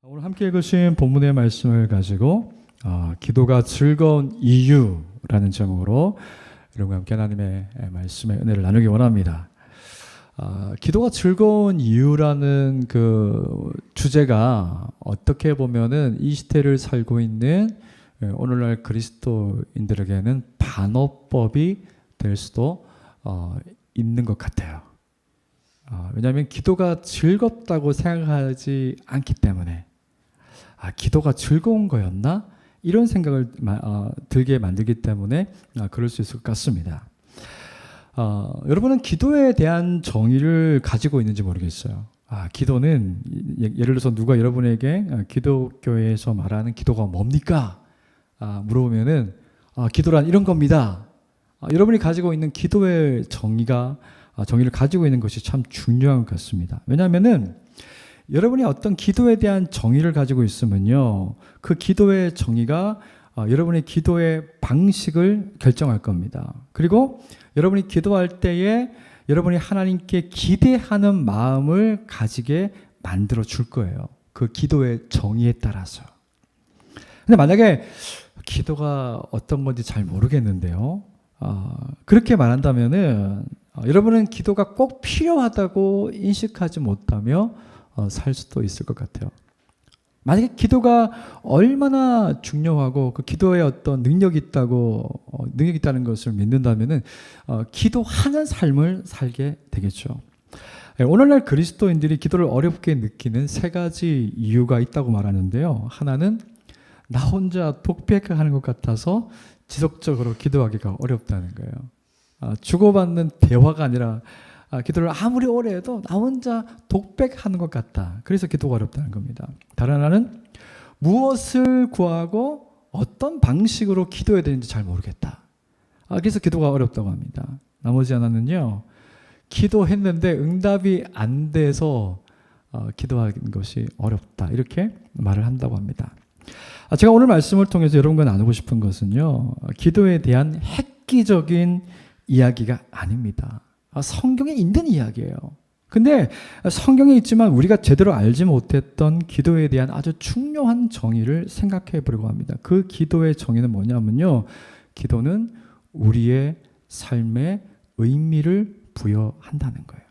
오늘 함께 읽으신 본문의 말씀을 가지고 기도가 즐거운 이유라는 제목으로 여러분과 함께 하나님의 말씀의 은혜를 나누기 원합니다. 기도가 즐거운 이유라는 그 주제가 어떻게 보면은 이 시대를 살고 있는 오늘날 그리스도인들에게는 반어법이 될 수도 있는 것 같아요. 왜냐하면 기도가 즐겁다고 생각하지 않기 때문에 기도가 즐거운 거였나? 이런 생각을 들게 만들기 때문에 그럴 수 있을 것 같습니다. 여러분은 기도에 대한 정의를 가지고 있는지 모르겠어요. 기도는 예를 들어서 누가 여러분에게 기독교에서 말하는 기도가 뭡니까? 물어보면은 기도란 이런 겁니다. 여러분이 가지고 있는 기도의 정의를 가지고 있는 것이 참 중요한 것 같습니다. 왜냐하면은 여러분이 어떤 기도에 대한 정의를 가지고 있으면요, 그 기도의 정의가 여러분의 기도의 방식을 결정할 겁니다. 그리고 여러분이 기도할 때에 여러분이 하나님께 기대하는 마음을 가지게 만들어 줄 거예요. 그 기도의 정의에 따라서. 근데 만약에 기도가 어떤 건지 잘 모르겠는데요, 그렇게 말한다면은 여러분은 기도가 꼭 필요하다고 인식하지 못하며 살 수도 있을 것 같아요. 만약에 기도가 얼마나 중요하고 그 기도에 어떤 능력이 있다는 것을 믿는다면은 기도하는 삶을 살게 되겠죠. 오늘날 그리스도인들이 기도를 어렵게 느끼는 세 가지 이유가 있다고 말하는데요. 하나는 나 혼자 독백하는 것 같아서 지속적으로 기도하기가 어렵다는 거예요. 주고받는 대화가 아니라 기도를 아무리 오래 해도 나 혼자 독백하는 것 같다. 그래서 기도가 어렵다는 겁니다. 다른 하나는 무엇을 구하고 어떤 방식으로 기도해야 되는지 잘 모르겠다. 그래서 기도가 어렵다고 합니다. 나머지 하나는요, 기도했는데 응답이 안 돼서 기도하는 것이 어렵다. 이렇게 말을 한다고 합니다. 제가 오늘 말씀을 통해서 여러분과 나누고 싶은 것은요, 기도에 대한 획기적인 이야기가 아닙니다. 성경에 있는 이야기예요. 근데 성경에 있지만 우리가 제대로 알지 못했던 기도에 대한 아주 중요한 정의를 생각해 보려고 합니다. 그 기도의 정의는 뭐냐면요, 기도는 우리의 삶에 의미를 부여한다는 거예요.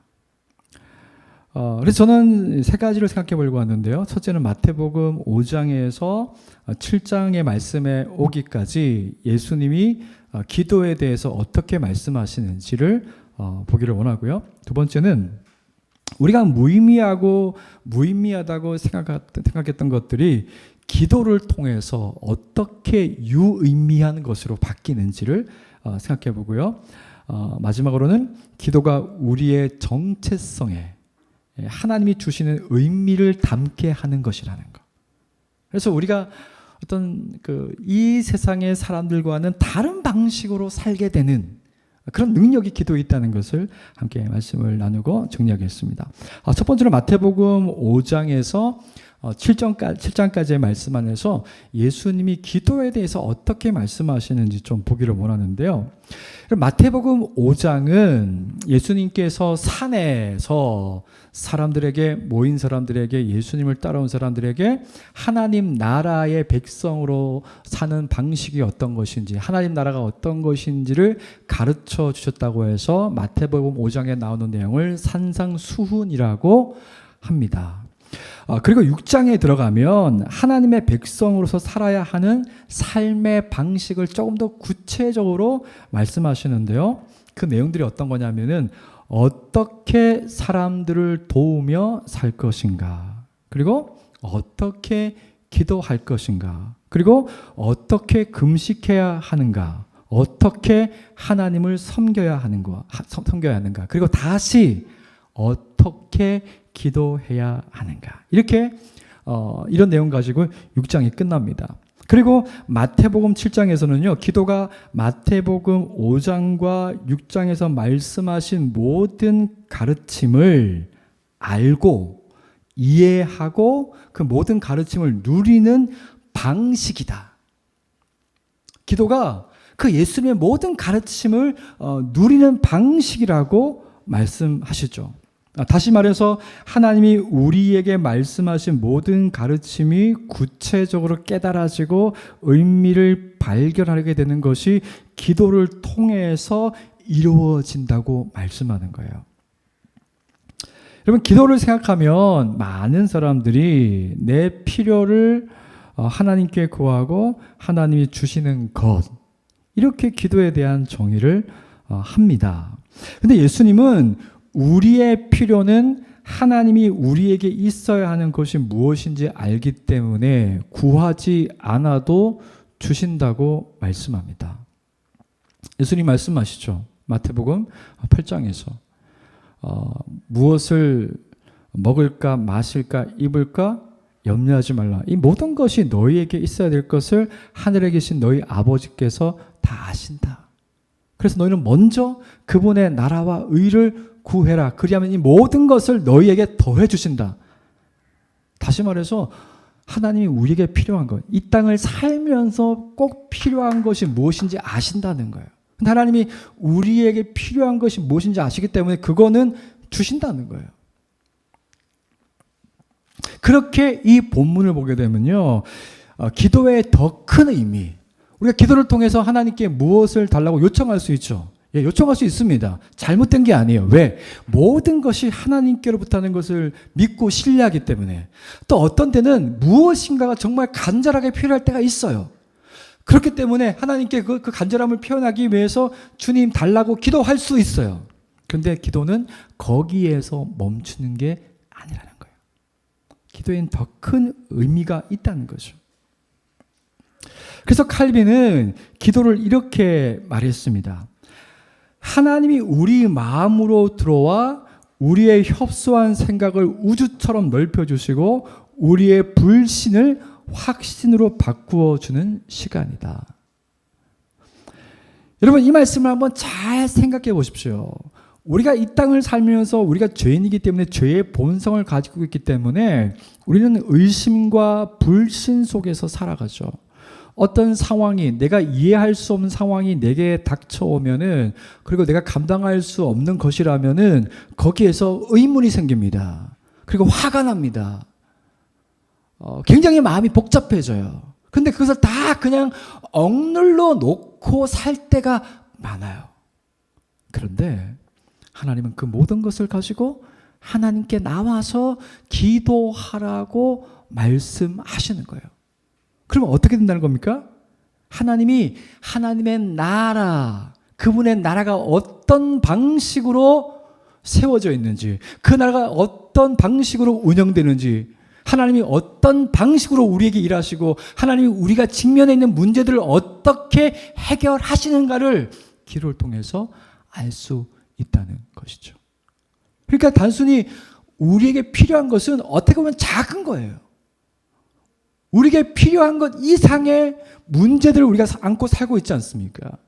그래서 저는 세 가지를 생각해 보려고 하는데요. 첫째는 마태복음 5장에서 7장의 말씀에 오기까지 예수님이 기도에 대해서 어떻게 말씀하시는지를 보기를 원하고요. 두 번째는 우리가 무의미하다고 생각했던 것들이 기도를 통해서 어떻게 유의미한 것으로 바뀌는지를 생각해 보고요. 마지막으로는 기도가 우리의 정체성에 하나님이 주시는 의미를 담게 하는 것이라는 것. 그래서 우리가 어떤 이 세상의 사람들과는 다른 방식으로 살게 되는 그런 능력이 기도에 있다는 것을 함께 말씀을 나누고 정리하겠습니다. 첫 번째로 마태복음 5장에서 7장까지의 말씀 안에서 예수님이 기도에 대해서 어떻게 말씀하시는지 좀 보기를 원하는데요. 마태복음 5장은 예수님께서 산에서 모인 사람들에게, 예수님을 따라온 사람들에게 하나님 나라의 백성으로 사는 방식이 어떤 것인지, 하나님 나라가 어떤 것인지를 가르쳐 주셨다고 해서 마태복음 5장에 나오는 내용을 산상수훈이라고 합니다. 그리고 6장에 들어가면 하나님의 백성으로서 살아야 하는 삶의 방식을 조금 더 구체적으로 말씀하시는데요. 그 내용들이 어떤 거냐면은 어떻게 사람들을 도우며 살 것인가, 그리고 어떻게 기도할 것인가, 그리고 어떻게 금식해야 하는가, 어떻게 하나님을 섬겨야 하는가, 그리고 다시 어떻게 기도해야 하는가. 이렇게 이런 내용 가지고 6장이 끝납니다. 그리고 마태복음 7장에서는요, 기도가 마태복음 5장과 6장에서 말씀하신 모든 가르침을 알고 이해하고 그 모든 가르침을 누리는 방식이다. 기도가 그 예수님의 모든 가르침을 누리는 방식이라고 말씀하시죠. 다시 말해서 하나님이 우리에게 말씀하신 모든 가르침이 구체적으로 깨달아지고 의미를 발견하게 되는 것이 기도를 통해서 이루어진다고 말씀하는 거예요. 여러분, 기도를 생각하면 많은 사람들이 내 필요를 하나님께 구하고 하나님이 주시는 것, 이렇게 기도에 대한 정의를 합니다. 근데 예수님은 우리의 필요는 하나님이 우리에게 있어야 하는 것이 무엇인지 알기 때문에 구하지 않아도 주신다고 말씀합니다. 예수님 말씀하시죠. 마태복음 8장에서 무엇을 먹을까 마실까 입을까 염려하지 말라. 이 모든 것이 너희에게 있어야 될 것을 하늘에 계신 너희 아버지께서 다 아신다. 그래서 너희는 먼저 그분의 나라와 의를 구해라. 그리하면 이 모든 것을 너희에게 더해 주신다. 다시 말해서 하나님이 우리에게 필요한 것, 이 땅을 살면서 꼭 필요한 것이 무엇인지 아신다는 거예요. 근데 하나님이 우리에게 필요한 것이 무엇인지 아시기 때문에 그거는 주신다는 거예요. 그렇게 이 본문을 보게 되면요, 기도의 더 큰 의미, 우리가 기도를 통해서 하나님께 무엇을 달라고 요청할 수 있죠. 예, 요청할 수 있습니다. 잘못된 게 아니에요. 왜? 모든 것이 하나님께로부터 하는 것을 믿고 신뢰하기 때문에. 또 어떤 때는 무엇인가가 정말 간절하게 필요할 때가 있어요. 그렇기 때문에 하나님께 그 간절함을 표현하기 위해서 주님 달라고 기도할 수 있어요. 그런데 기도는 거기에서 멈추는 게 아니라는 거예요. 기도에는 더 큰 의미가 있다는 거죠. 그래서 칼빈은 기도를 이렇게 말했습니다. 하나님이 우리 마음으로 들어와 우리의 협소한 생각을 우주처럼 넓혀주시고 우리의 불신을 확신으로 바꾸어 주는 시간이다. 여러분, 이 말씀을 한번 잘 생각해 보십시오. 우리가 이 땅을 살면서 우리가 죄인이기 때문에 죄의 본성을 가지고 있기 때문에 우리는 의심과 불신 속에서 살아가죠. 어떤 상황이, 내가 이해할 수 없는 상황이 내게 닥쳐오면은, 그리고 내가 감당할 수 없는 것이라면은 거기에서 의문이 생깁니다. 그리고 화가 납니다. 굉장히 마음이 복잡해져요. 근데 그것을 다 그냥 억눌러 놓고 살 때가 많아요. 그런데 하나님은 그 모든 것을 가지고 하나님께 나와서 기도하라고 말씀하시는 거예요. 그러면 어떻게 된다는 겁니까? 하나님이 하나님의 나라, 그분의 나라가 어떤 방식으로 세워져 있는지, 그 나라가 어떤 방식으로 운영되는지, 하나님이 어떤 방식으로 우리에게 일하시고 하나님이 우리가 직면해 있는 문제들을 어떻게 해결하시는가를 기도를 통해서 알 수 있다는 것이죠. 그러니까 단순히 우리에게 필요한 것은 어떻게 보면 작은 거예요. 우리에게 필요한 것 이상의 문제들을 우리가 안고 살고 있지 않습니까?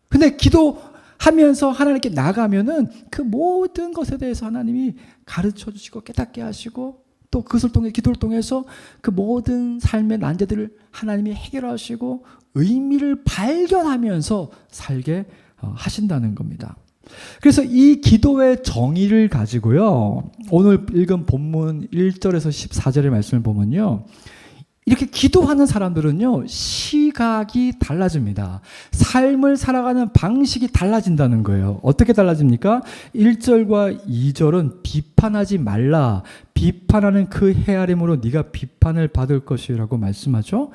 근데 기도하면서 하나님께 나가면은 그 모든 것에 대해서 하나님이 가르쳐 주시고 깨닫게 하시고 또 그것을 통해 기도를 통해서 그 모든 삶의 난제들을 하나님이 해결하시고 의미를 발견하면서 살게 하신다는 겁니다. 그래서 이 기도의 정의를 가지고요, 오늘 읽은 본문 1절에서 14절의 말씀을 보면요, 이렇게 기도하는 사람들은요, 시각이 달라집니다. 삶을 살아가는 방식이 달라진다는 거예요. 어떻게 달라집니까? 1절과 2절은 비판하지 말라. 비판하는 그 헤아림으로 네가 비판을 받을 것이라고 말씀하죠.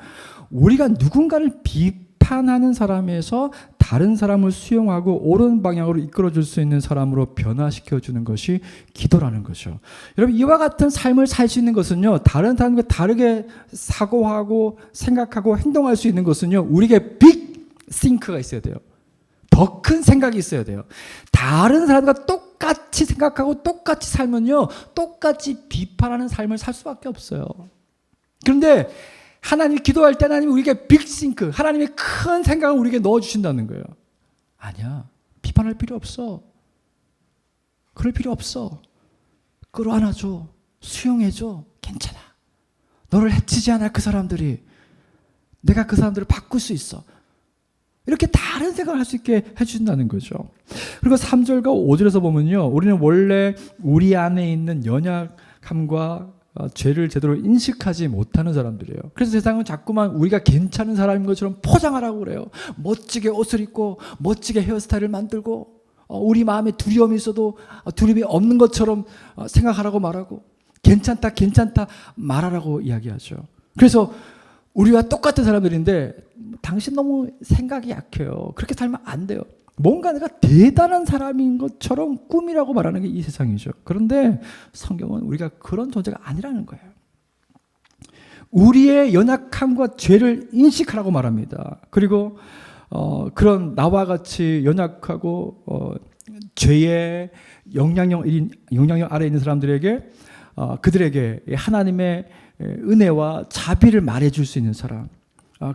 우리가 누군가를 비판하는 사람에서 다른 사람을 수용하고 옳은 방향으로 이끌어줄 수 있는 사람으로 변화시켜주는 것이 기도라는 거죠. 여러분, 이와 같은 삶을 살 수 있는 것은요, 다른 사람과 다르게 사고하고 생각하고 행동할 수 있는 것은요, 우리에게 빅 싱크가 있어야 돼요. 더 큰 생각이 있어야 돼요. 다른 사람과 똑같이 생각하고 똑같이 살면요, 똑같이 비판하는 삶을 살 수밖에 없어요. 그런데 하나님 기도할 때 하나님이 우리에게 빅싱크, 하나님의 큰 생각을 우리에게 넣어주신다는 거예요. 아니야, 비판할 필요 없어. 그럴 필요 없어. 끌어안아줘. 수용해줘. 괜찮아. 너를 해치지 않을 그 사람들이, 내가 그 사람들을 바꿀 수 있어. 이렇게 다른 생각을 할 수 있게 해주신다는 거죠. 그리고 3절과 5절에서 보면요, 우리는 원래 우리 안에 있는 연약함과 죄를 제대로 인식하지 못하는 사람들이에요. 그래서 세상은 자꾸만 우리가 괜찮은 사람인 것처럼 포장하라고 그래요. 멋지게 옷을 입고 멋지게 헤어스타일을 만들고 우리 마음에 두려움이 있어도 두려움이 없는 것처럼 생각하라고 말하고 괜찮다 말하라고 이야기하죠. 그래서 우리와 똑같은 사람들인데 당신 너무 생각이 약해요. 그렇게 살면 안 돼요. 뭔가 내가 대단한 사람인 것처럼 꿈이라고 말하는 게 이 세상이죠. 그런데 성경은 우리가 그런 존재가 아니라는 거예요. 우리의 연약함과 죄를 인식하라고 말합니다. 그리고 그런 나와 같이 연약하고 죄의 영향력 아래에 있는 사람들에게 그들에게 하나님의 은혜와 자비를 말해줄 수 있는 사람,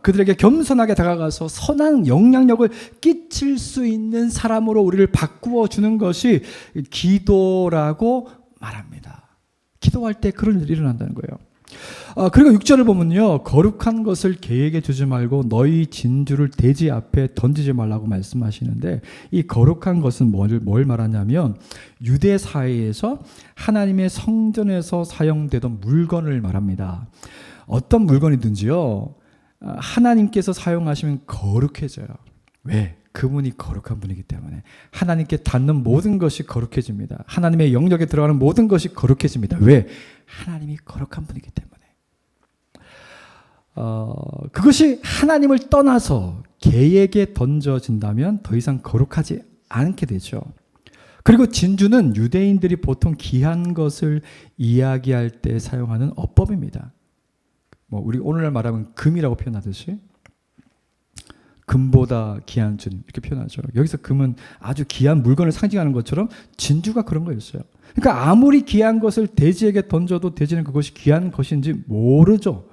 그들에게 겸손하게 다가가서 선한 영향력을 끼칠 수 있는 사람으로 우리를 바꾸어 주는 것이 기도라고 말합니다. 기도할 때 그런 일이 일어난다는 거예요. 그리고 6절을 보면요, 거룩한 것을 계획에 두지 말고 너희 진주를 대지 앞에 던지지 말라고 말씀하시는데, 이 거룩한 것은 뭘 말하냐면 유대 사회에서 하나님의 성전에서 사용되던 물건을 말합니다. 어떤 물건이든지요, 하나님께서 사용하시면 거룩해져요. 왜? 그분이 거룩한 분이기 때문에. 하나님께 닿는 모든 것이 거룩해집니다. 하나님의 영역에 들어가는 모든 것이 거룩해집니다. 왜? 하나님이 거룩한 분이기 때문에. 그것이 하나님을 떠나서 개에게 던져진다면 더 이상 거룩하지 않게 되죠. 그리고 진주는 유대인들이 보통 귀한 것을 이야기할 때 사용하는 어법입니다. 우리 오늘날 말하면 금이라고 표현하듯이 금보다 귀한 준 이렇게 표현하죠. 여기서 금은 아주 귀한 물건을 상징하는 것처럼 진주가 그런 거였어요. 그러니까 아무리 귀한 것을 돼지에게 던져도 돼지는 그것이 귀한 것인지 모르죠.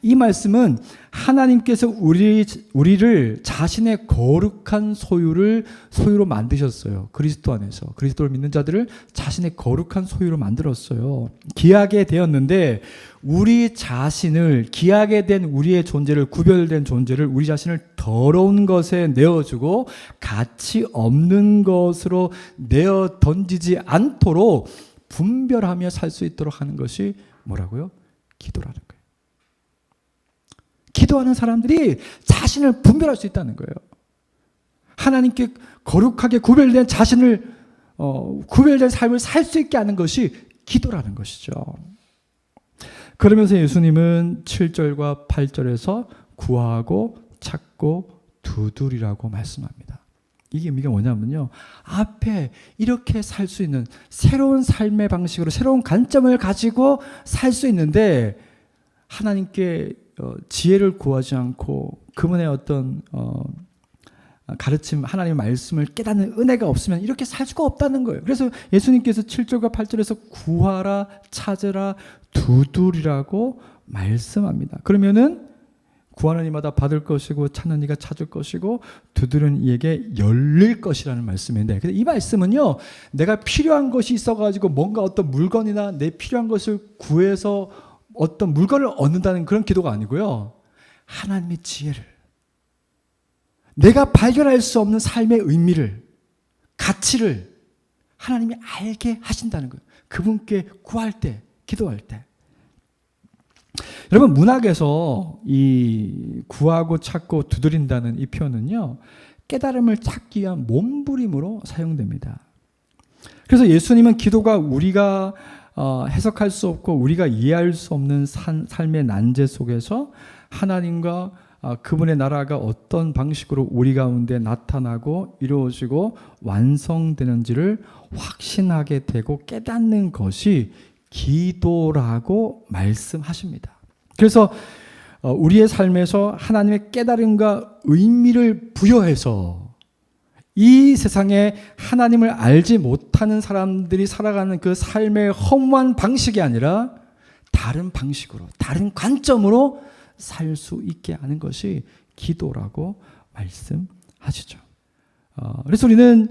이 말씀은 하나님께서 우리를 자신의 거룩한 소유로 만드셨어요. 그리스도 안에서. 그리스도를 믿는 자들을 자신의 거룩한 소유로 만들었어요. 귀하게 되었는데 우리 자신을, 귀하게 된 우리의 존재를, 구별된 존재를, 우리 자신을 더러운 것에 내어주고 가치 없는 것으로 내어 던지지 않도록 분별하며 살 수 있도록 하는 것이 뭐라고요? 기도라는 거예요. 기도하는 사람들이 자신을 분별할 수 있다는 거예요. 하나님께 거룩하게 구별된 자신을, 구별된 삶을 살 수 있게 하는 것이 기도라는 것이죠. 그러면서 예수님은 7절과 8절에서 구하고 찾고 두드리라고 말씀합니다. 이게 의미가 뭐냐면요, 앞에 이렇게 살 수 있는 새로운 삶의 방식으로 새로운 관점을 가지고 살 수 있는데 하나님께 지혜를 구하지 않고 그분의 어떤 가르침, 하나님의 말씀을 깨닫는 은혜가 없으면 이렇게 살 수가 없다는 거예요. 그래서 예수님께서 7절과 8절에서 구하라, 찾으라, 두드리라고 말씀합니다. 그러면은 구하는 이마다 받을 것이고 찾는 이가 찾을 것이고 두드리는 이에게 열릴 것이라는 말씀인데, 근데 이 말씀은요, 내가 필요한 것이 있어가지고 뭔가 어떤 물건이나 내 필요한 것을 구해서 어떤 물건을 얻는다는 그런 기도가 아니고요, 하나님의 지혜를, 내가 발견할 수 없는 삶의 의미를, 가치를 하나님이 알게 하신다는 거예요. 그분께 구할 때, 기도할 때. 여러분, 문학에서 이 구하고 찾고 두드린다는 이 표현은요, 깨달음을 찾기 위한 몸부림으로 사용됩니다. 그래서 예수님은 기도가 우리가 해석할 수 없고 우리가 이해할 수 없는 삶의 난제 속에서 하나님과 그분의 나라가 어떤 방식으로 우리 가운데 나타나고 이루어지고 완성되는지를 확신하게 되고 깨닫는 것이 기도라고 말씀하십니다. 그래서 우리의 삶에서 하나님의 깨달음과 의미를 부여해서 이 세상에 하나님을 알지 못하는 사람들이 살아가는 그 삶의 허무한 방식이 아니라 다른 방식으로, 다른 관점으로 살 수 있게 하는 것이 기도라고 말씀하시죠. 그래서 우리는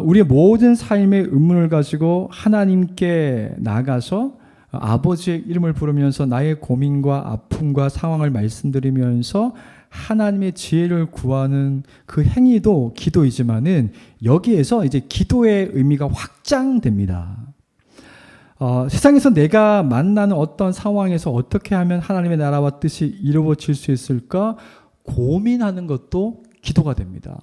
우리의 모든 삶의 의문을 가지고 하나님께 나가서 아버지의 이름을 부르면서 나의 고민과 아픔과 상황을 말씀드리면서 하나님의 지혜를 구하는 그 행위도 기도이지만은 여기에서 이제 기도의 의미가 확장됩니다. 세상에서 내가 만나는 어떤 상황에서 어떻게 하면 하나님의 나라와 뜻이 이루어질 수 있을까 고민하는 것도 기도가 됩니다.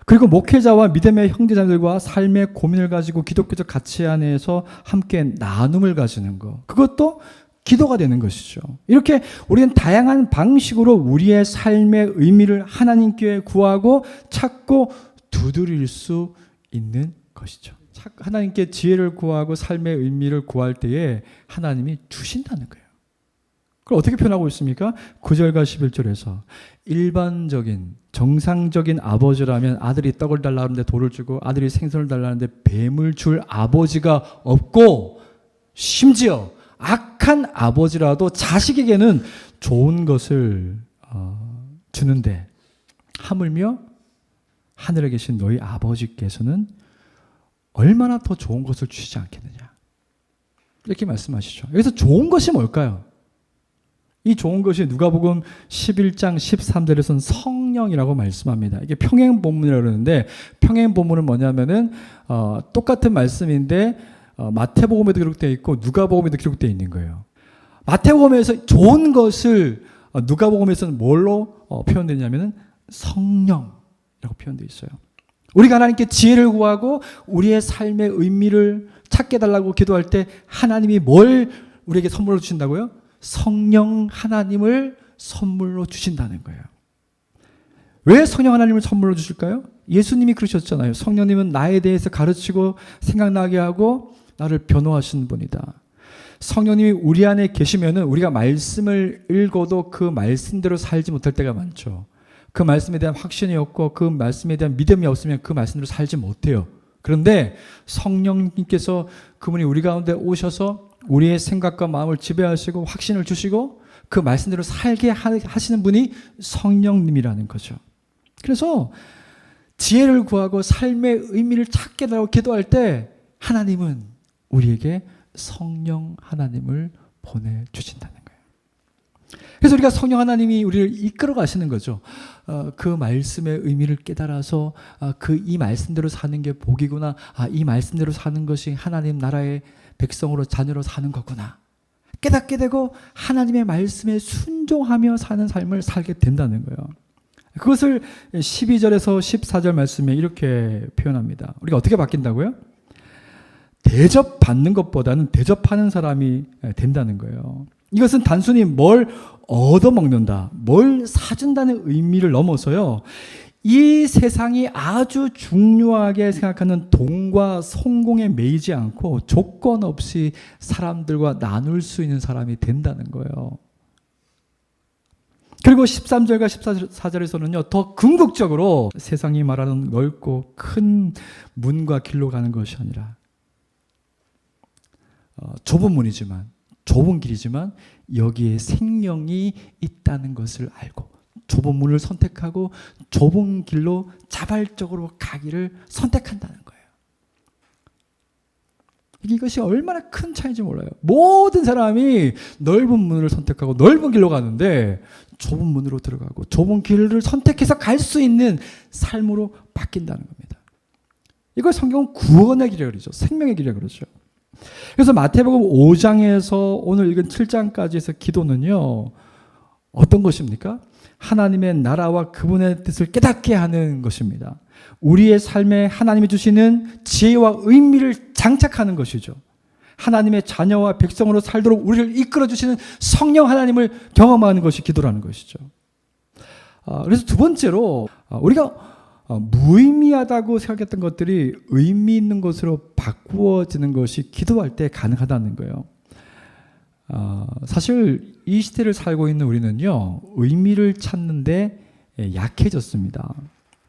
그리고 목회자와 믿음의 형제자들과 삶의 고민을 가지고 기독교적 가치 안에서 함께 나눔을 가지는 것, 그것도 기도가 되는 것이죠. 이렇게 우리는 다양한 방식으로 우리의 삶의 의미를 하나님께 구하고 찾고 두드릴 수 있는 것이죠. 하나님께 지혜를 구하고 삶의 의미를 구할 때에 하나님이 주신다는 거예요. 그걸 어떻게 표현하고 있습니까? 9절과 11절에서 일반적인 정상적인 아버지라면 아들이 떡을 달라는데 돌을 주고 아들이 생선을 달라는데 뱀을 줄 아버지가 없고, 심지어 악한 아버지라도 자식에게는 좋은 것을 주는데 하물며 하늘에 계신 너희 아버지께서는 얼마나 더 좋은 것을 주시지 않겠느냐, 이렇게 말씀하시죠. 여기서 좋은 것이 뭘까요? 이 좋은 것이 누가복음 11장 13절에서는 성령이라고 말씀합니다. 이게 평행 본문이라고 그러는데, 평행 본문은 뭐냐면은 똑같은 말씀인데 마태복음에도 기록되어 있고 누가복음에도 기록되어 있는 거예요. 마태복음에서 좋은 것을 누가복음에서는 뭘로 표현되냐면은 성령이라고 표현되어 있어요. 우리가 하나님께 지혜를 구하고 우리의 삶의 의미를 찾게 달라고 기도할 때 하나님이 뭘 우리에게 선물로 주신다고요? 성령 하나님을 선물로 주신다는 거예요. 왜 성령 하나님을 선물로 주실까요? 예수님이 그러셨잖아요. 성령님은 나에 대해서 가르치고 생각나게 하고 나를 변호하시는 분이다. 성령님이 우리 안에 계시면은 우리가 말씀을 읽어도 그 말씀대로 살지 못할 때가 많죠. 그 말씀에 대한 확신이 없고 그 말씀에 대한 믿음이 없으면 그 말씀대로 살지 못해요. 그런데 성령님께서 그분이 우리 가운데 오셔서 우리의 생각과 마음을 지배하시고 확신을 주시고 그 말씀대로 살게 하시는 분이 성령님이라는 거죠. 그래서 지혜를 구하고 삶의 의미를 찾게 달라고 기도할 때 하나님은 우리에게 성령 하나님을 보내주신다는 거예요. 그래서 우리가 성령 하나님이 우리를 이끌어 가시는 거죠. 그 말씀의 의미를 깨달아서 이 말씀대로 사는 게 복이구나. 이 말씀대로 사는 것이 하나님 나라의 백성으로 자녀로 사는 거구나. 깨닫게 되고 하나님의 말씀에 순종하며 사는 삶을 살게 된다는 거예요. 그것을 12절에서 14절 말씀에 이렇게 표현합니다. 우리가 어떻게 바뀐다고요? 대접받는 것보다는 대접하는 사람이 된다는 거예요. 이것은 단순히 뭘 얻어먹는다, 뭘 사준다는 의미를 넘어서요, 이 세상이 아주 중요하게 생각하는 돈과 성공에 매이지 않고 조건 없이 사람들과 나눌 수 있는 사람이 된다는 거예요. 그리고 13절과 14절에서는요, 더 궁극적으로 세상이 말하는 넓고 큰 문과 길로 가는 것이 아니라 좁은 문이지만, 좁은 길이지만 여기에 생명이 있다는 것을 알고 좁은 문을 선택하고 좁은 길로 자발적으로 가기를 선택한다는 거예요. 이것이 얼마나 큰 차이인지 몰라요. 모든 사람이 넓은 문을 선택하고 넓은 길로 가는데 좁은 문으로 들어가고 좁은 길을 선택해서 갈 수 있는 삶으로 바뀐다는 겁니다. 이걸 성경은 구원의 길이라고 그러죠. 생명의 길이라고 그러죠. 그래서 마태복음 5장에서 오늘 읽은 7장까지에서 기도는요, 어떤 것입니까? 하나님의 나라와 그분의 뜻을 깨닫게 하는 것입니다. 우리의 삶에 하나님이 주시는 지혜와 의미를 장착하는 것이죠. 하나님의 자녀와 백성으로 살도록 우리를 이끌어 주시는 성령 하나님을 경험하는 것이 기도라는 것이죠. 그래서 두 번째로 우리가 무의미하다고 생각했던 것들이 의미 있는 것으로 바꾸어지는 것이 기도할 때 가능하다는 거예요. 사실 이 시대를 살고 있는 우리는요, 의미를 찾는데 약해졌습니다.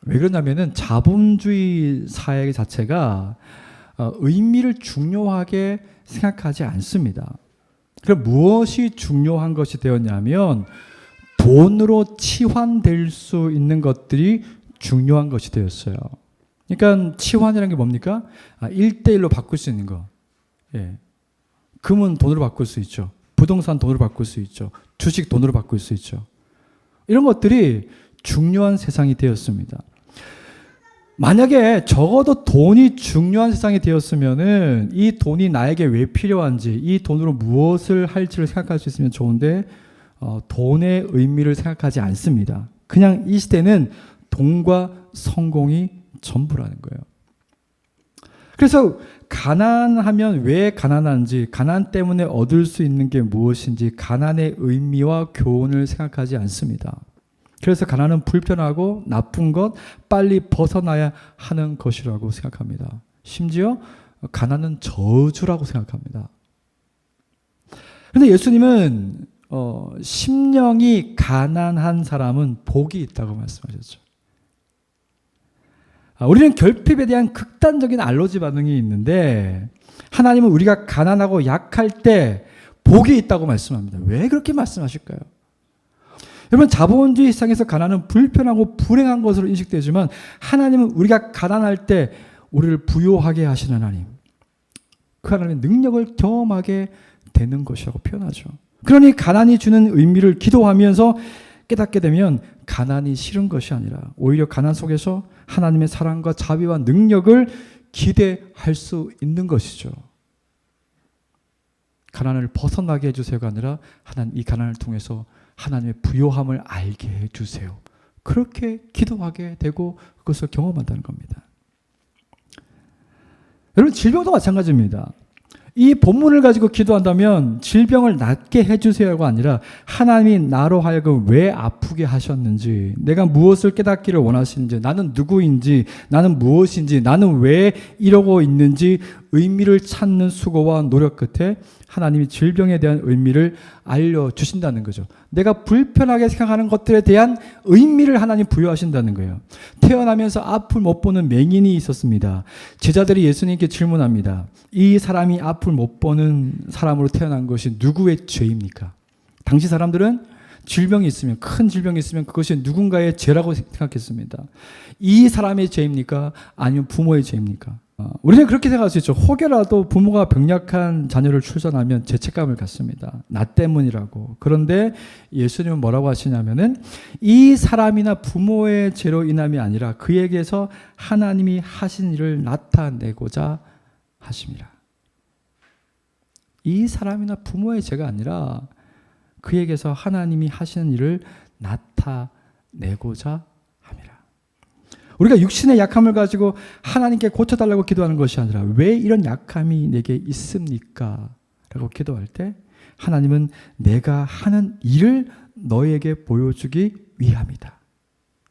왜 그러냐면은 자본주의 사회 자체가 의미를 중요하게 생각하지 않습니다. 그럼 무엇이 중요한 것이 되었냐면 돈으로 치환될 수 있는 것들이 중요한 것이 되었어요. 그러니까 치환이라는 게 뭡니까? 1대1로 바꿀 수 있는 거. 예. 금은 돈으로 바꿀 수 있죠. 부동산 돈으로 바꿀 수 있죠. 주식 돈으로 바꿀 수 있죠. 이런 것들이 중요한 세상이 되었습니다. 만약에 적어도 돈이 중요한 세상이 되었으면은 이 돈이 나에게 왜 필요한지, 이 돈으로 무엇을 할지를 생각할 수 있으면 좋은데 돈의 의미를 생각하지 않습니다. 그냥 이 시대는 돈과 성공이 전부라는 거예요. 그래서 가난하면 왜 가난한지, 가난 때문에 얻을 수 있는 게 무엇인지, 가난의 의미와 교훈을 생각하지 않습니다. 그래서 가난은 불편하고 나쁜 것, 빨리 벗어나야 하는 것이라고 생각합니다. 심지어 가난은 저주라고 생각합니다. 그런데 예수님은 심령이 가난한 사람은 복이 있다고 말씀하셨죠. 우리는 결핍에 대한 극단적인 알러지 반응이 있는데 하나님은 우리가 가난하고 약할 때 복이 있다고 말씀합니다. 왜 그렇게 말씀하실까요? 여러분, 자본주의 세상에서 가난은 불편하고 불행한 것으로 인식되지만 하나님은 우리가 가난할 때 우리를 부요하게 하시는 하나님, 그 하나님의 능력을 경험하게 되는 것이라고 표현하죠. 그러니 가난이 주는 의미를 기도하면서 깨닫게 되면 가난이 싫은 것이 아니라 오히려 가난 속에서 하나님의 사랑과 자비와 능력을 기대할 수 있는 것이죠. 가난을 벗어나게 해주세요가 아니라 하나님 이 가난을 통해서 하나님의 부요함을 알게 해주세요. 그렇게 기도하게 되고 그것을 경험한다는 겁니다. 여러분, 질병도 마찬가지입니다. 이 본문을 가지고 기도한다면 질병을 낫게 해주세요가 아니라 하나님이 나로 하여금 왜 아프게 하셨는지, 내가 무엇을 깨닫기를 원하시는지, 나는 누구인지, 나는 무엇인지, 나는 왜 이러고 있는지 의미를 찾는 수고와 노력 끝에 하나님이 질병에 대한 의미를 알려주신다는 거죠. 내가 불편하게 생각하는 것들에 대한 의미를 하나님 부여하신다는 거예요. 태어나면서 앞을 못 보는 맹인이 있었습니다. 제자들이 예수님께 질문합니다. 이 사람이 앞을 못 보는 사람으로 태어난 것이 누구의 죄입니까? 당시 사람들은 질병이 있으면, 큰 질병이 있으면 그것이 누군가의 죄라고 생각했습니다. 이 사람의 죄입니까? 아니면 부모의 죄입니까? 우리는 그렇게 생각할 수 있죠. 혹여라도 부모가 병약한 자녀를 출산하면 죄책감을 갖습니다. 나 때문이라고. 그런데 예수님은 뭐라고 하시냐면은 이 사람이나 부모의 죄로 인함이 아니라 그에게서 하나님이 하신 일을 나타내고자 하십니다. 이 사람이나 부모의 죄가 아니라 그에게서 하나님이 하시는 일을 나타내고자 합니다. 우리가 육신의 약함을 가지고 하나님께 고쳐달라고 기도하는 것이 아니라 왜 이런 약함이 내게 있습니까? 라고 기도할 때 하나님은 내가 하는 일을 너에게 보여주기 위함이다.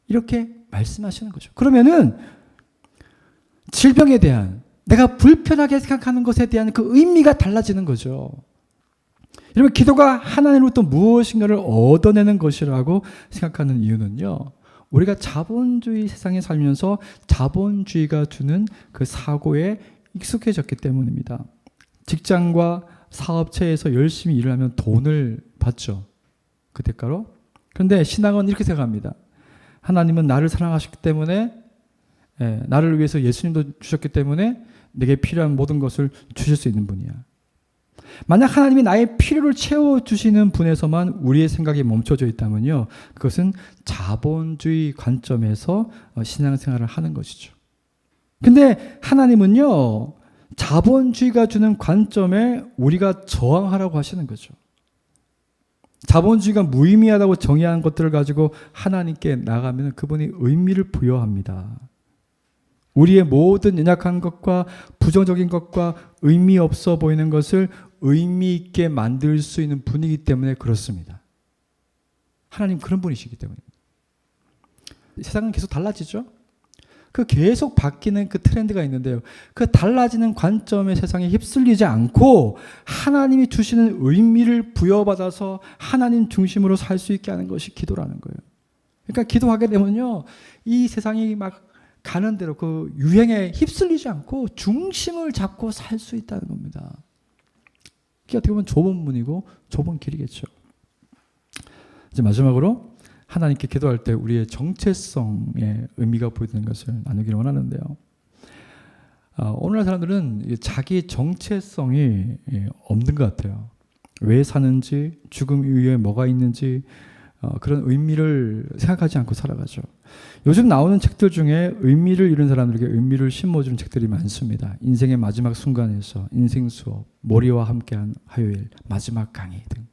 이렇게 말씀하시는 거죠. 그러면은 질병에 대한, 내가 불편하게 생각하는 것에 대한 그 의미가 달라지는 거죠. 여러분, 기도가 하나님으로부터 무엇인가를 얻어내는 것이라고 생각하는 이유는요, 우리가 자본주의 세상에 살면서 자본주의가 주는 그 사고에 익숙해졌기 때문입니다. 직장과 사업체에서 열심히 일을 하면 돈을 받죠. 그 대가로. 그런데 신앙은 이렇게 생각합니다. 하나님은 나를 사랑하셨기 때문에, 나를 위해서 예수님도 주셨기 때문에 내게 필요한 모든 것을 주실 수 있는 분이야. 만약 하나님이 나의 필요를 채워주시는 분에서만 우리의 생각이 멈춰져 있다면요, 그것은 자본주의 관점에서 신앙생활을 하는 것이죠. 근데 하나님은요, 자본주의가 주는 관점에 우리가 저항하라고 하시는 거죠. 자본주의가 무의미하다고 정의한 것들을 가지고 하나님께 나가면 그분이 의미를 부여합니다. 우리의 모든 연약한 것과 부정적인 것과 의미 없어 보이는 것을 의미 있게 만들 수 있는 분이기 때문에 그렇습니다. 하나님 그런 분이시기 때문입니다. 세상은 계속 달라지죠? 그 계속 바뀌는 그 트렌드가 있는데요. 그 달라지는 관점의 세상에 휩쓸리지 않고 하나님이 주시는 의미를 부여받아서 하나님 중심으로 살 수 있게 하는 것이 기도라는 거예요. 그러니까 기도하게 되면요, 이 세상이 막 가는 대로 그 유행에 휩쓸리지 않고 중심을 잡고 살 수 있다는 겁니다. 그게 어떻게 보면 좁은 문이고 좁은 길이겠죠. 이제 마지막으로 하나님께 기도할 때 우리의 정체성의 의미가 보이는 것을 나누기를 원하는데요. 오늘날 사람들은 자기 정체성이 없는 것 같아요. 왜 사는지, 죽음 이후에 뭐가 있는지, 그런 의미를 생각하지 않고 살아가죠. 요즘 나오는 책들 중에 의미를 잃은 사람들에게 의미를 심어주는 책들이 많습니다. 인생의 마지막 순간에서, 인생 수업, 머리와 함께한 화요일, 마지막 강의 등.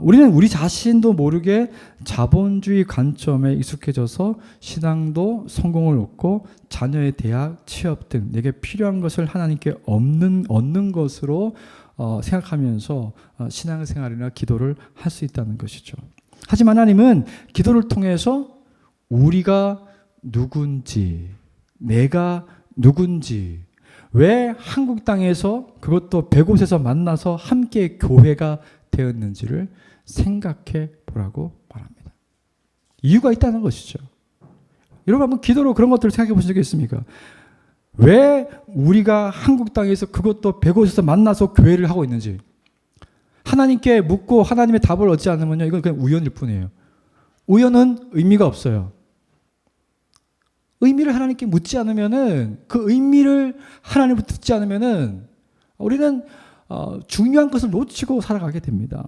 우리는 우리 자신도 모르게 자본주의 관점에 익숙해져서 신앙도 성공을 얻고 자녀의 대학, 취업 등 내게 필요한 것을 하나님께 얻는 것으로 생각하면서 신앙생활이나 기도를 할 수 있다는 것이죠. 하지만 하나님은 기도를 통해서 우리가 누군지, 내가 누군지, 왜 한국 땅에서 그것도 100곳에서 만나서 함께 교회가 되었는지를 생각해 보라고 말합니다. 이유가 있다는 것이죠. 여러분 한번 기도로 그런 것들을 생각해 보신 적이 있습니까? 왜 우리가 한국 땅에서 그것도 100곳에서 만나서 교회를 하고 있는지 하나님께 묻고 하나님의 답을 얻지 않으면요, 이건 그냥 우연일 뿐이에요. 우연은 의미가 없어요. 의미를 하나님께 묻지 않으면은, 그 의미를 하나님부터 듣지 않으면은 우리는 중요한 것을 놓치고 살아가게 됩니다.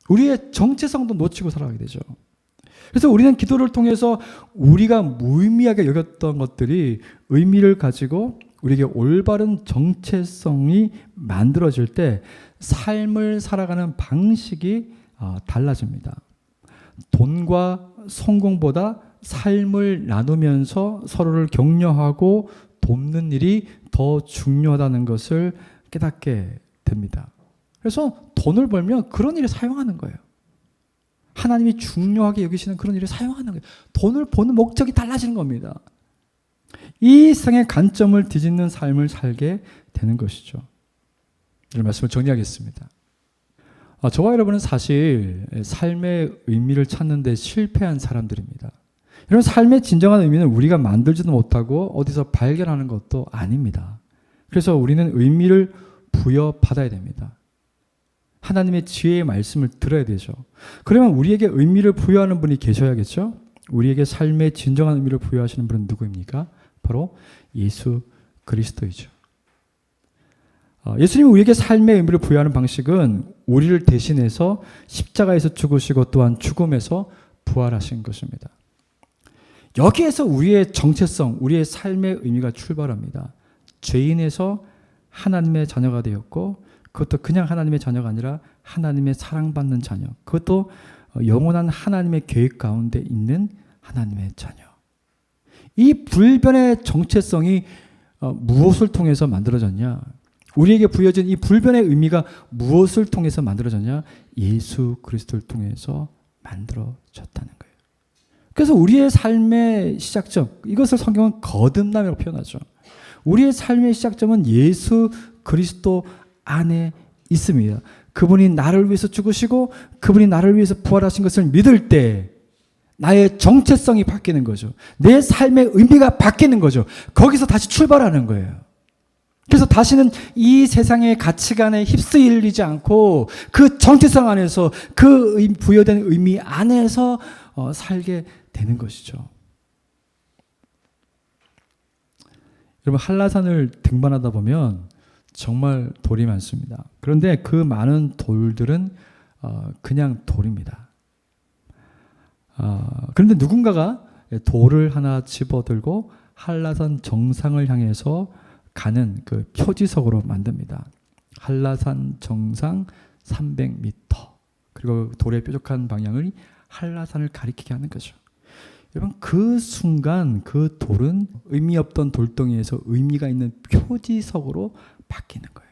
우리의 정체성도 놓치고 살아가게 되죠. 그래서 우리는 기도를 통해서 우리가 무의미하게 여겼던 것들이 의미를 가지고 우리에게 올바른 정체성이 만들어질 때 삶을 살아가는 방식이 달라집니다. 돈과 성공보다 삶을 나누면서 서로를 격려하고 돕는 일이 더 중요하다는 것을 깨닫게 됩니다. 그래서 돈을 벌면 그런 일에 사용하는 거예요. 하나님이 중요하게 여기시는 그런 일에 사용하는 거예요. 돈을 버는 목적이 달라지는 겁니다. 이 세상의 관점을 뒤집는 삶을 살게 되는 것이죠. 이 말씀을 정리하겠습니다. 저와 여러분은 사실 삶의 의미를 찾는 데 실패한 사람들입니다. 이런 삶의 진정한 의미는 우리가 만들지도 못하고 어디서 발견하는 것도 아닙니다. 그래서 우리는 의미를 부여받아야 됩니다. 하나님의 지혜의 말씀을 들어야 되죠. 그러면 우리에게 의미를 부여하는 분이 계셔야겠죠? 우리에게 삶의 진정한 의미를 부여하시는 분은 누구입니까? 바로 예수 그리스도이죠. 예수님이 우리에게 삶의 의미를 부여하는 방식은 우리를 대신해서 십자가에서 죽으시고 또한 죽음에서 부활하신 것입니다. 여기에서 우리의 정체성, 우리의 삶의 의미가 출발합니다. 죄인에서 하나님의 자녀가 되었고, 그것도 그냥 하나님의 자녀가 아니라 하나님의 사랑받는 자녀, 그것도 영원한 하나님의 계획 가운데 있는 하나님의 자녀. 이 불변의 정체성이 무엇을 통해서 만들어졌냐? 우리에게 부여진 이 불변의 의미가 무엇을 통해서 만들어졌냐? 예수 그리스도를 통해서 만들어졌다는 거예요. 그래서 우리의 삶의 시작점, 이것을 성경은 거듭남이라고 표현하죠. 우리의 삶의 시작점은 예수 그리스도 안에 있습니다. 그분이 나를 위해서 죽으시고 그분이 나를 위해서 부활하신 것을 믿을 때 나의 정체성이 바뀌는 거죠. 내 삶의 의미가 바뀌는 거죠. 거기서 다시 출발하는 거예요. 그래서 다시는 이 세상의 가치관에 휩쓸리지 않고 그 정체성 안에서 그 부여된 의미 안에서 살게 되는 것이죠. 여러분, 한라산을 등반하다 보면 정말 돌이 많습니다. 그런데 그 많은 돌들은 그냥 돌입니다. 그런데 누군가가 돌을 하나 집어들고 한라산 정상을 향해서 가는 그 표지석으로 만듭니다. 한라산 정상 300m. 그리고 돌의 뾰족한 방향을 한라산을 가리키게 하는 거죠. 여러분, 그 순간 그 돌은 의미 없던 돌덩이에서 의미가 있는 표지석으로 바뀌는 거예요.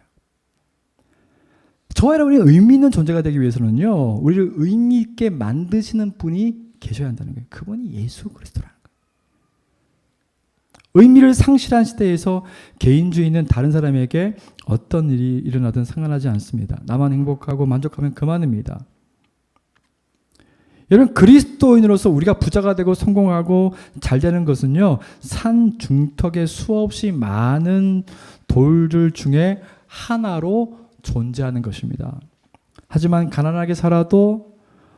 저와 여러분이 의미 있는 존재가 되기 위해서는요, 우리를 의미 있게 만드시는 분이 계셔야 한다는 거예요. 그분이 예수 그리스도라는 거예요. 의미를 상실한 시대에서 개인주의는 다른 사람에게 어떤 일이 일어나든 상관하지 않습니다. 나만 행복하고 만족하면 그만입니다. 여러분, 그리스도인으로서 우리가 부자가 되고 성공하고 잘 되는 것은요, 산 중턱에 수없이 많은 돌들 중에 하나로 존재하는 것입니다. 하지만 가난하게 살아도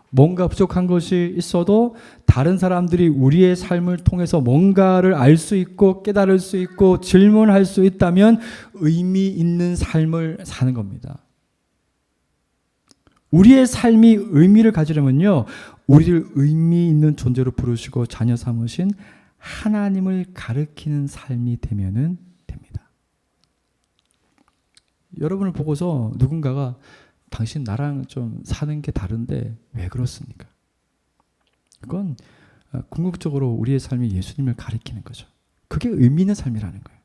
뭔가 부족한 것이 있어도 다른 사람들이 우리의 삶을 통해서 뭔가를 알 수 있고 깨달을 수 있고 질문할 수 있다면 의미 있는 삶을 사는 겁니다. 우리의 삶이 의미를 가지려면요, 우리를 의미 있는 존재로 부르시고 자녀 삼으신 하나님을 가리키는 삶이 되면은 됩니다. 여러분을 보고서 누군가가 당신 나랑 좀 사는 게 다른데 왜 그렇습니까? 그건 궁극적으로 우리의 삶이 예수님을 가리키는 거죠. 그게 의미 있는 삶이라는 거예요.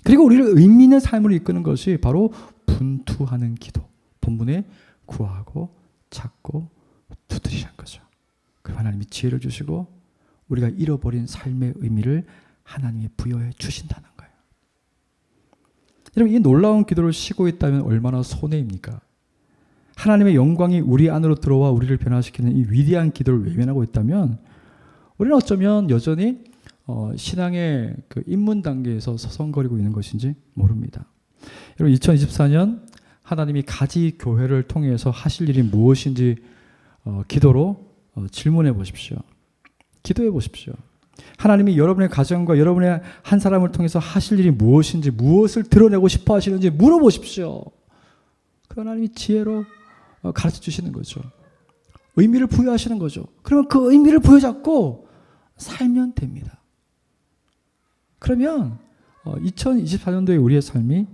그리고 우리를 의미 있는 삶으로 이끄는 것이 바로 분투하는 기도. 본문에 구하고 찾고 두드리라는 거죠. 그리고 하나님이 지혜를 주시고 우리가 잃어버린 삶의 의미를 하나님이 부여해 주신다는 거예요. 여러분, 이 놀라운 기도를 쉬고 있다면 얼마나 손해입니까? 하나님의 영광이 우리 안으로 들어와 우리를 변화시키는 이 위대한 기도를 외면하고 있다면 우리는 어쩌면 여전히 신앙의 그 입문 단계에서 서성거리고 있는 것인지 모릅니다. 여러분, 2024년 하나님이 가지 교회를 통해서 하실 일이 무엇인지 기도로 질문해 보십시오. 기도해 보십시오. 하나님이 여러분의 가정과 여러분의 한 사람을 통해서 하실 일이 무엇인지, 무엇을 드러내고 싶어 하시는지 물어보십시오. 그 하나님이 지혜로 가르쳐 주시는 거죠. 의미를 부여하시는 거죠. 그러면 그 의미를 부여잡고 살면 됩니다. 그러면 2024년도에 우리의 삶이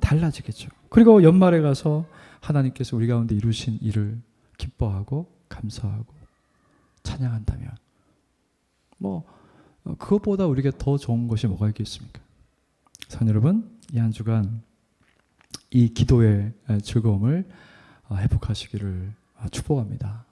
달라지겠죠. 그리고 연말에 가서 하나님께서 우리 가운데 이루신 일을 기뻐하고 감사하고 찬양한다면 그것보다 우리에게 더 좋은 것이 뭐가 있겠습니까? 선 여러분, 이 한 주간 이 기도의 즐거움을 회복하시기를 축복합니다.